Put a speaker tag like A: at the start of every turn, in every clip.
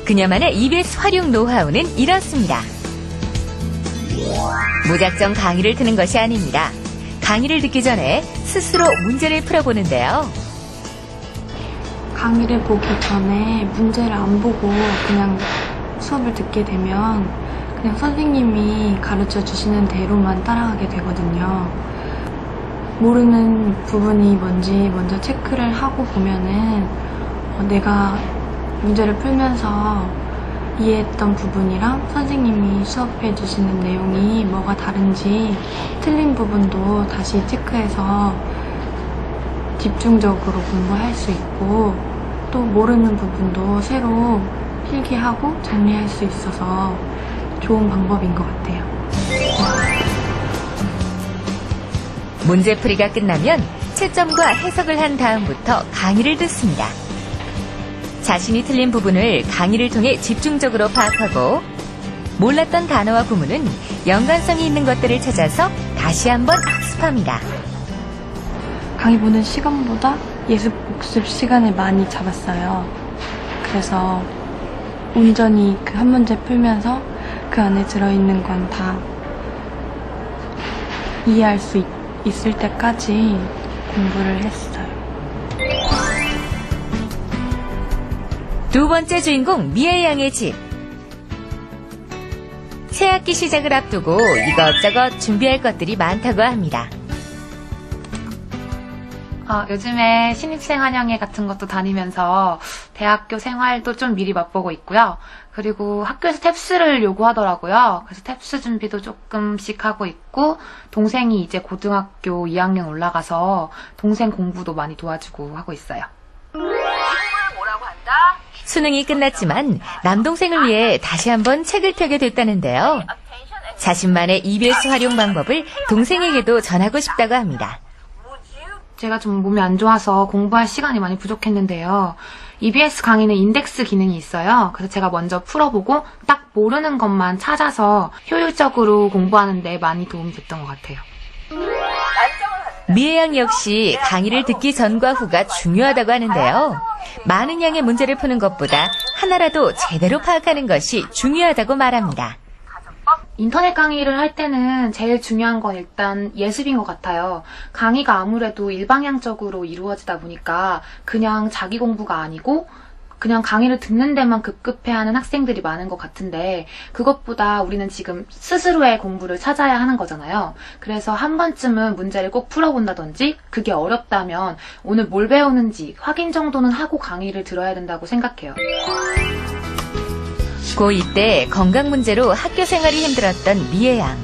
A: 그녀만의 EBS 활용 노하우는 이렇습니다. 무작정 강의를 트는 것이 아닙니다. 강의를 듣기 전에 스스로 문제를 풀어보는데요.
B: 강의를 보기 전에 문제를 안 보고 그냥 수업을 듣게 되면 그냥 선생님이 가르쳐 주시는 대로만 따라가게 되거든요. 모르는 부분이 뭔지 먼저 체크를 하고 보면은 내가 문제를 풀면서 이해했던 부분이랑 선생님이 수업해 주시는 내용이 뭐가 다른지 틀린 부분도 다시 체크해서 집중적으로 공부할 수 있고 또 모르는 부분도 새로 필기하고 정리할 수 있어서 좋은 방법인 것 같아요.
A: 문제풀이가 끝나면 채점과 해석을 한 다음부터 강의를 듣습니다. 자신이 틀린 부분을 강의를 통해 집중적으로 파악하고 몰랐던 단어와 구문은 연관성이 있는 것들을 찾아서 다시 한번 학습합니다.
B: 강의 보는 시간보다 예습 복습 시간을 많이 잡았어요. 그래서 온전히 그 한 문제 풀면서 그 안에 들어있는 건 다 이해할 수 있을 때까지 공부를 했어요.
A: 두 번째 주인공 미애 양의 집. 새학기 시작을 앞두고 이것저것 준비할 것들이 많다고 합니다.
C: 요즘에 신입생 환영회 같은 것도 다니면서 대학교 생활도 좀 미리 맛보고 있고요. 그리고 학교에서 탭스를 요구하더라고요. 그래서 탭스 준비도 조금씩 하고 있고 동생이 이제 고등학교 2학년 올라가서 동생 공부도 많이 도와주고 하고 있어요.
A: 수능이 끝났지만 남동생을 위해 다시 한번 책을 펴게 됐다는데요. 자신만의 EBS 활용 방법을 동생에게도 전하고 싶다고 합니다.
C: 제가 좀 몸이 안 좋아서 공부할 시간이 많이 부족했는데요. EBS 강의는 인덱스 기능이 있어요. 그래서 제가 먼저 풀어보고 딱 모르는 것만 찾아서 효율적으로 공부하는 데 많이 도움이 됐던 것 같아요.
A: 미애 양 역시 강의를 듣기 전과 후가 중요하다고 하는데요. 많은 양의 문제를 푸는 것보다 하나라도 제대로 파악하는 것이 중요하다고 말합니다.
C: 인터넷 강의를 할 때는 제일 중요한 건 일단 예습인 것 같아요. 강의가 아무래도 일방향적으로 이루어지다 보니까 그냥 자기 공부가 아니고 그냥 강의를 듣는 데만 급급해하는 학생들이 많은 것 같은데 그것보다 우리는 지금 스스로의 공부를 찾아야 하는 거잖아요. 그래서 한 번쯤은 문제를 꼭 풀어본다든지 그게 어렵다면 오늘 뭘 배우는지 확인 정도는 하고 강의를 들어야 된다고 생각해요.
A: 고2 때 건강 문제로 학교 생활이 힘들었던 미애 양.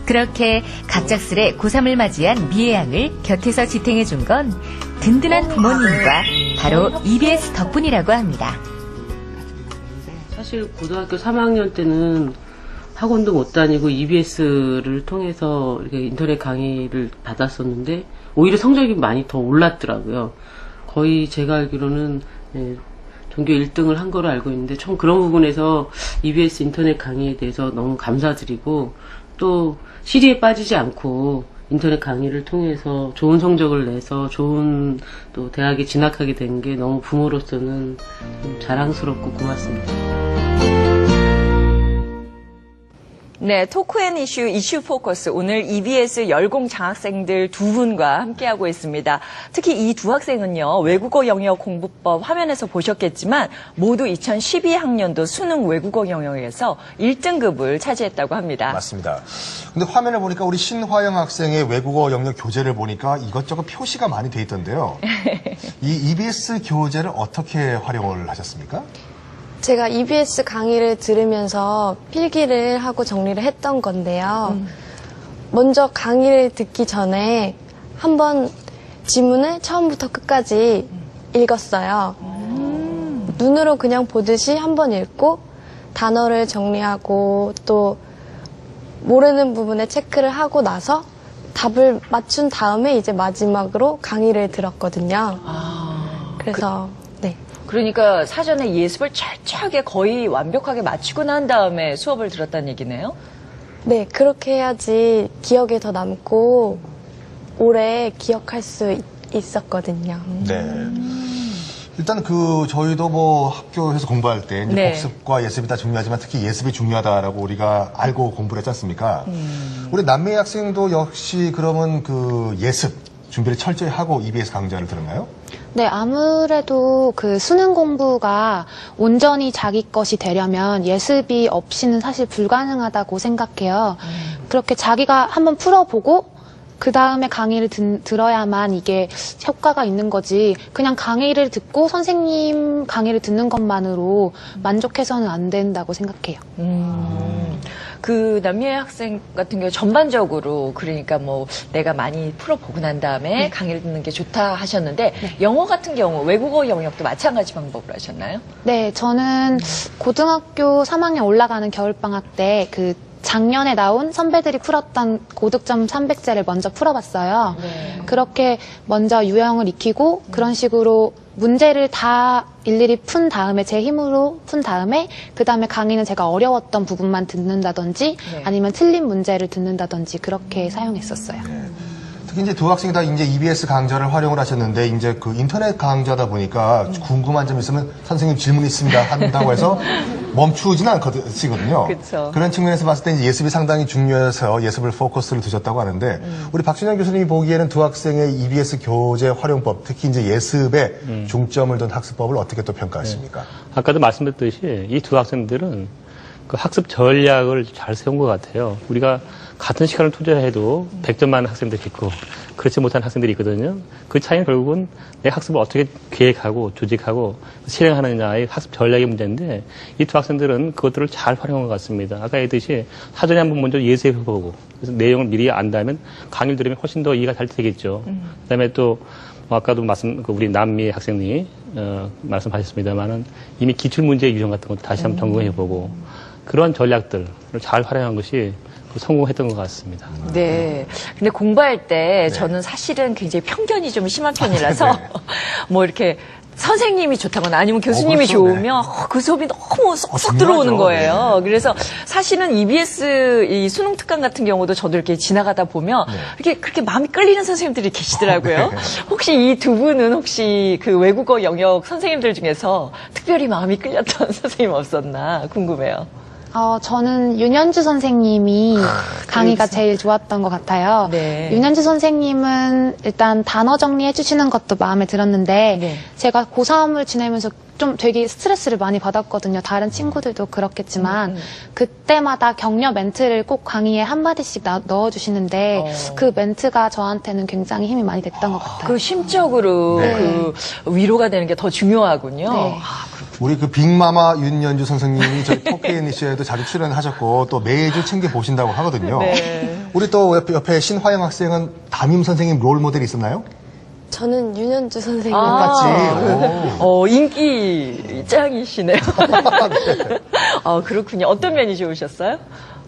A: 그렇게 갑작스레 고3을 맞이한 미애 양을 곁에서 지탱해 준 건 든든한 부모님과 바로 EBS 덕분이라고 합니다.
D: 사실 고등학교 3학년 때는 학원도 못 다니고 EBS를 통해서 이렇게 인터넷 강의를 받았었는데 오히려 성적이 많이 더 올랐더라고요. 거의 제가 알기로는 전교 1등을 한 거로 알고 있는데 총 그런 부분에서 EBS 인터넷 강의에 대해서 너무 감사드리고 또 시리에 빠지지 않고 인터넷 강의를 통해서 좋은 성적을 내서 좋은 또 대학에 진학하게 된 게 너무 부모로서는 자랑스럽고 고맙습니다.
E: 네, 토크앤 이슈 포커스. 오늘 EBS 열공 장학생들 두 분과 함께하고 있습니다. 특히 이 두 학생은요, 외국어 영역 공부법 화면에서 보셨겠지만 모두 2012학년도 수능 외국어 영역에서 1등급을 차지했다고 합니다.
F: 맞습니다. 근데 화면을 보니까 우리 신화영 학생의 외국어 영역 교재를 보니까 이것저것 표시가 많이 돼 있던데요. 이 EBS 교재를 어떻게 활용을 하셨습니까?
G: 제가 EBS 강의를 들으면서 필기를 하고 정리를 했던 건데요. 먼저 강의를 듣기 전에 한번 지문을 처음부터 끝까지 읽었어요. 눈으로 그냥 보듯이 한번 읽고 단어를 정리하고 또 모르는 부분에 체크를 하고 나서 답을 맞춘 다음에 이제 마지막으로 강의를 들었거든요. 그래서 네.
E: 그러니까 사전에 예습을 철저하게 거의 완벽하게 마치고 난 다음에 수업을 들었다는 얘기네요?
G: 네, 그렇게 해야지 기억에 더 남고 오래 기억할 수 있었거든요.
F: 네. 일단 저희도 뭐 학교에서 공부할 때 이제
E: 네.
F: 복습과 예습이 다 중요하지만 특히 예습이 중요하다라고 우리가 알고 공부를 했지 않습니까? 우리 남미 학생도 역시 그러면 예습 준비를 철저히 하고 EBS 강좌를 들었나요?
C: 네, 아무래도 그 수능 공부가 온전히 자기 것이 되려면 예습이 없이는 사실 불가능하다고 생각해요. 그렇게 자기가 한번 풀어보고 그 다음에 강의를 들어야만 이게 효과가 있는 거지. 그냥 강의를 듣고 선생님 강의를 듣는 것만으로 만족해서는 안 된다고 생각해요.
E: 그 남미 학생 같은 경우 전반적으로 그러니까 뭐 내가 많이 풀어보고 난 다음에 강의를 듣는 게 좋다 하셨는데 영어 같은 경우 외국어 영역도 마찬가지 방법으로 하셨나요?
C: 네, 저는 고등학교 3학년 올라가는 겨울방학 때 작년에 나온 선배들이 풀었던 고득점 300제를 먼저 풀어봤어요.
E: 네.
C: 그렇게 먼저 유형을 익히고 그런 식으로 문제를 다 일일이 푼 다음에 제 힘으로 푼 다음에 그 다음에 강의는 제가 어려웠던 부분만 듣는다든지
E: 네.
C: 아니면 틀린 문제를 듣는다든지 그렇게 사용했었어요.
F: 특히 이제 두 학생이 다 이제 EBS 강좌를 활용을 하셨는데 이제 인터넷 강좌다 보니까 궁금한 점 있으면 선생님 질문 있습니다 한다고 해서 멈추지는 않거든요.
E: 그쵸.
F: 그런 측면에서 봤을 때 이제 예습이 상당히 중요해서 예습을 포커스를 두셨다고 하는데 우리 박준영 교수님이 보기에는 두 학생의 EBS 교재 활용법, 특히 이제 예습에 중점을 둔 학습법을 어떻게 또 평가하십니까?
H: 아까도 말씀드렸듯이 이 두 학생들은 그 학습 전략을 잘 세운 것 같아요. 우리가 같은 시간을 투자해도 100점 많은 학생들이 있고 그렇지 못한 학생들이 있거든요. 그 차이는 결국은 내 학습을 어떻게 계획하고 조직하고 실행하느냐의 학습 전략의 문제인데 이 두 학생들은 그것들을 잘 활용한 것 같습니다. 아까 얘기했듯이 사전에 한번 먼저 예습해보고 그래서 내용을 미리 안다면 강의를 들으면 훨씬 더 이해가 잘 되겠죠. 그다음에 또 아까도 우리 남미 학생이 말씀하셨습니다만은 이미 기출문제 유형 같은 것도 다시 한번 점검해보고 그런 전략들을 잘 활용한 것이 성공했던 것 같습니다.
E: 네. 근데 공부할 때 저는 사실은 굉장히 편견이 좀 심한 편이라서 뭐 이렇게 선생님이 좋다거나 아니면 교수님이
F: 그렇죠.
E: 좋으면 그 수업이 너무 쏙쏙
F: 중요하죠.
E: 들어오는 거예요. 그래서 사실은 EBS 이 수능 특강 같은 경우도 저도 이렇게 지나가다 보면 이렇게 그렇게 마음이 끌리는 선생님들이 계시더라고요. 혹시 이 두 분은 혹시 그 외국어 영역 선생님들 중에서 특별히 마음이 끌렸던 선생님 없었나 궁금해요.
C: 저는 윤현주 선생님이 강의가 제일 좋았던 것 같아요.
E: 네.
C: 윤현주 선생님은 일단 단어 정리해 주시는 것도 마음에 들었는데
E: 네.
C: 제가 고3을 지내면서 좀 되게 스트레스를 많이 받았거든요. 다른 친구들도 그렇겠지만 그때마다 격려 멘트를 꼭 강의에 한마디씩 넣어주시는데 그 멘트가 저한테는 굉장히 힘이 많이 됐던 것 같아요.
E: 그 심적으로 그 위로가 되는 게 더 중요하군요.
C: 네.
F: 우리 빅마마 윤연주 선생님이 저희 토크앤이슈에도 자주 출연하셨고 또 매주 챙겨 보신다고 하거든요.
E: 네.
F: 우리 또 옆에 신화영 학생은 담임 선생님 롤 모델이 있었나요?
G: 저는 윤현주 선생님.
F: 똑같이.
E: 인기 짱이시네요. 그렇군요. 어떤 면이 좋으셨어요?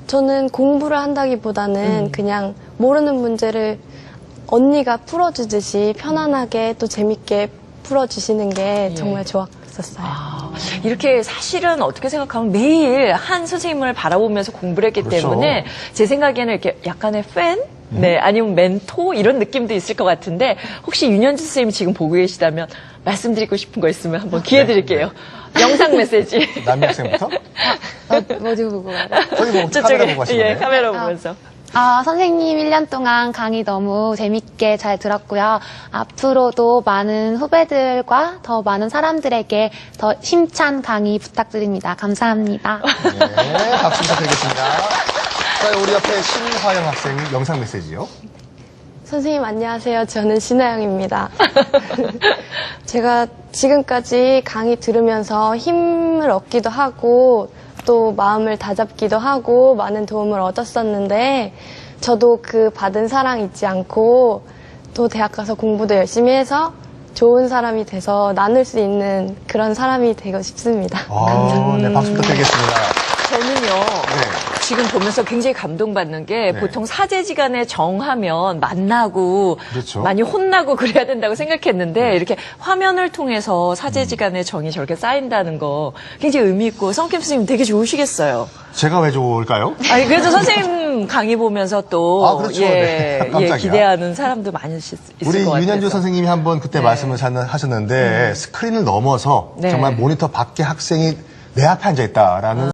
G: 저는 공부를 한다기보다는 그냥 모르는 문제를 언니가 풀어주듯이 편안하게 또 재밌게 풀어주시는 게 정말 좋았었어요.
E: 이렇게 사실은 어떻게 생각하면 매일 한 선생님을 바라보면서 공부를 했기
F: 그렇죠.
E: 때문에 제 생각에는 이렇게 약간의 팬? 네, 아니면 멘토? 이런 느낌도 있을 것 같은데 혹시 윤현주 선생님이 지금 보고 계시다면 말씀드리고 싶은 거 있으면 한번 기회 드릴게요. 영상 메시지.
F: 남미 학생부터?
G: 어디 보고 가요?
F: 저기 보고 카메라 보고 하시는
E: 예,
F: 거예요?
E: 카메라 보면서.
C: 선생님 1년 동안 강의 너무 재밌게 잘 들었고요. 앞으로도 많은 후배들과 더 많은 사람들에게 더 힘찬 강의 부탁드립니다. 감사합니다.
F: 네, 박수 부탁드리겠습니다. 자, 우리 옆에 신화영 학생 영상 메시지요.
G: 선생님 안녕하세요. 저는 신하영입니다. 제가 지금까지 강의 들으면서 힘을 얻기도 하고 또 마음을 다잡기도 하고 많은 도움을 얻었었는데 저도 그 받은 사랑 잊지 않고 또 대학 가서 공부도 열심히 해서 좋은 사람이 돼서 나눌 수 있는 그런 사람이 되고 싶습니다.
F: 네, 박수 부탁드리겠습니다.
E: 저는요,
F: 네.
E: 지금 보면서 굉장히 감동받는 게
F: 네.
E: 보통 사제지간에 정하면 만나고
F: 그렇죠.
E: 많이 혼나고 그래야 된다고 생각했는데 이렇게 화면을 통해서 사제지간의 정이 저렇게 쌓인다는 거 굉장히 의미 있고 성김 선생님 되게 좋으시겠어요.
F: 제가 왜 좋을까요?
E: 아니 그래도 선생님 강의 보면서 또
F: 아, 그렇죠. 네. 깜짝이야.
E: 기대하는 사람도 많이 있을
F: 우리
E: 것 같아요.
F: 윤현주 선생님이 한번 그때 말씀을 하셨는데 스크린을 넘어서
E: 네.
F: 정말 모니터 밖에 학생이 내 앞에 앉아 있다라는